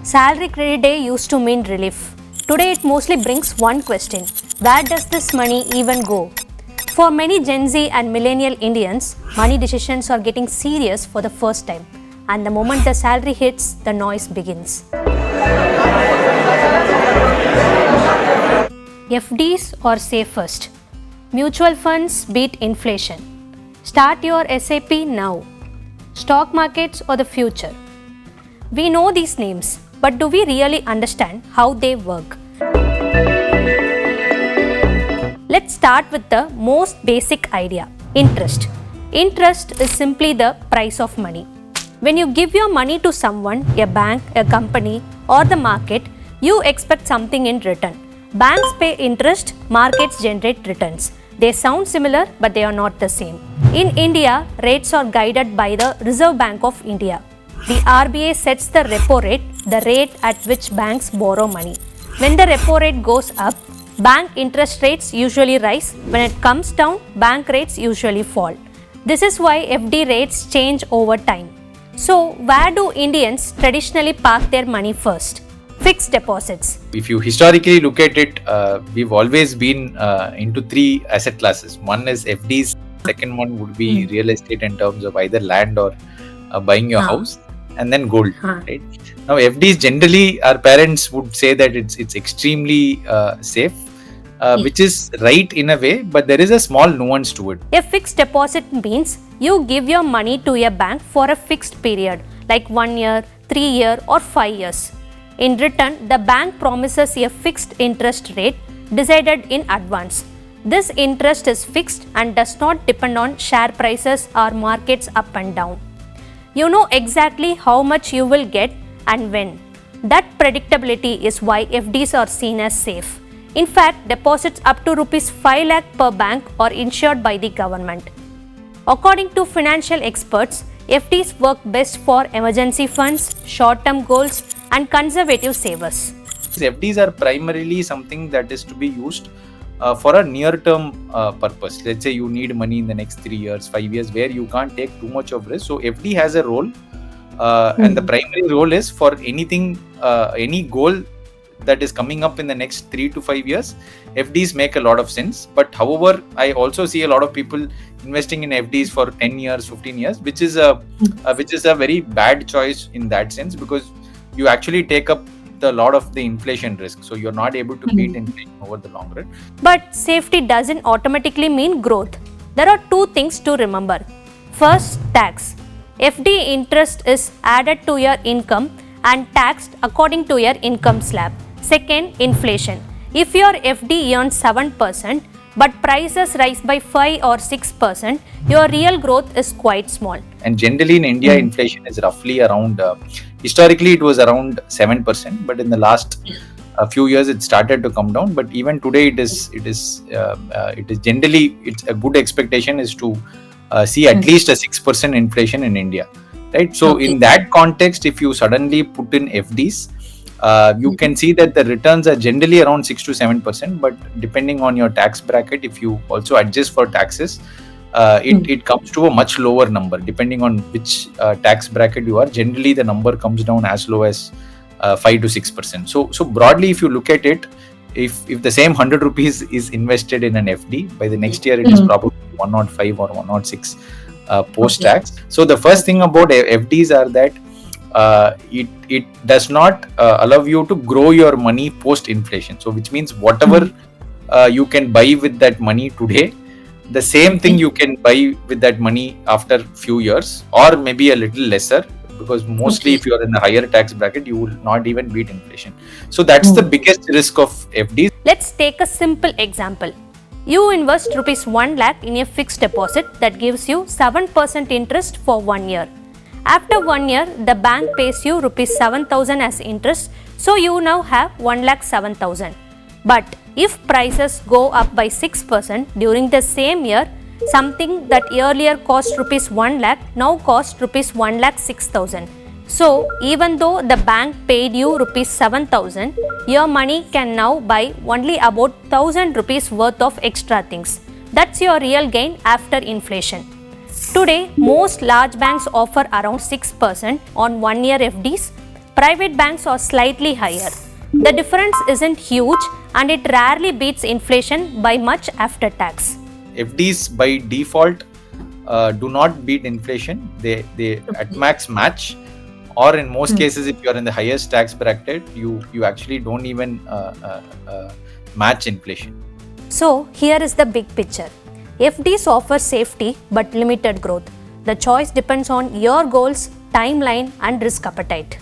Salary credit day used to mean relief. Today it mostly brings one question: where does this money even go? For many Gen Z and millennial Indians, money decisions are getting serious for the first time, and the moment the salary hits, the noise begins. FDs or safest? Mutual funds beat inflation. Start your SIP now. Stock markets or the future? We know these names, but do we really understand how they work? Let's start with the most basic idea: interest. Interest is simply the price of money. When you give your money to someone, a bank, a company, or the market, you expect something in return. Banks pay interest, markets generate returns. They sound similar, but they are not the same. In India, rates are guided by the Reserve Bank of India. The RBI sets the repo rate, the rate at which banks borrow money. When the repo rate goes up, bank interest rates usually rise. When it comes down, bank rates usually fall. This is why FD rates change over time. So, where do Indians traditionally park their money first? Fixed deposits. If you historically look at it, we've always been into three asset classes. One is FDs, second one would be real estate in terms of either land or buying your house, and then gold. Right? Now, FDs generally, our parents would say that it's extremely safe, which is right in a way, but there is a small nuance to it. A fixed deposit means you give your money to a bank for a fixed period, like 1 year, 3 years, or 5 years. In return, the bank promises a fixed interest rate decided in advance. This interest is fixed and does not depend on share prices or markets up and down. You know exactly how much you will get and when. That predictability is why FDs are seen as safe. In fact, deposits up to Rs 5 lakh per bank are insured by the government. According to financial experts, FDs work best for emergency funds, short-term goals, and conservative savers. FDs are primarily something that is to be used for a near-term purpose. Let's say you need money in the next 3 years, 5 years, where you can't take too much of risk. So FD has a role, and the primary role is for anything, any goal that is coming up in the next 3 to 5 years. FDs make a lot of sense. But however, I also see a lot of people investing in FDs for 10 years, 15 years, which is a very bad choice in that sense, because you actually take up a lot of the inflation risk. So you're not able to beat inflation over the long run. But safety doesn't automatically mean growth. There are two things to remember. First, tax. FD interest is added to your income and taxed according to your income slab. Second, inflation. If your FD earns 7%, but prices rise by 5 or 6%, your real growth is quite small. And generally in India, inflation is roughly around, historically it was around 7%, but in the last few years it started to come down. But even today it is generally, it's a good expectation is to see at least a 6% inflation in India. Right? So in that context, if you suddenly put in FDs, you can see that the returns are generally around 6 to 7%, but depending on your tax bracket, if you also adjust for taxes, it comes to a much lower number. Depending on which tax bracket you are, generally the number comes down as low as 5 to 6%. So broadly, if you look at it, if the same 100 rupees is invested in an FD, by the next year it is probably 105 or 106 post-tax. So the first thing about FDs are that it does not allow you to grow your money post-inflation. So which means whatever you can buy with that money today, the same thing you can buy with that money after few years, or maybe a little lesser, because mostly if you are in a higher tax bracket, you will not even beat inflation. So that's the biggest risk of FDs. Let's take a simple example. You invest Rs 1 lakh in a fixed deposit that gives you 7% interest for 1 year. After 1 year, the bank pays you Rs 7,000 as interest, so you now have 1,07,000. But if prices go up by 6% during the same year, something that earlier cost Rs 1 lakh now costs Rs 1,06,000. So even though the bank paid you Rs 7,000, your money can now buy only about 1,000 rupees worth of extra things. That's your real gain after inflation. Today, most large banks offer around 6% on 1 year FDs. Private banks are slightly higher. The difference isn't huge and it rarely beats inflation by much after tax. FDs by default do not beat inflation. They at max match, or in most cases, if you are in the highest tax bracket, you actually don't even match inflation. So here is the big picture. FDs offer safety but limited growth. The choice depends on your goals, timeline and risk appetite.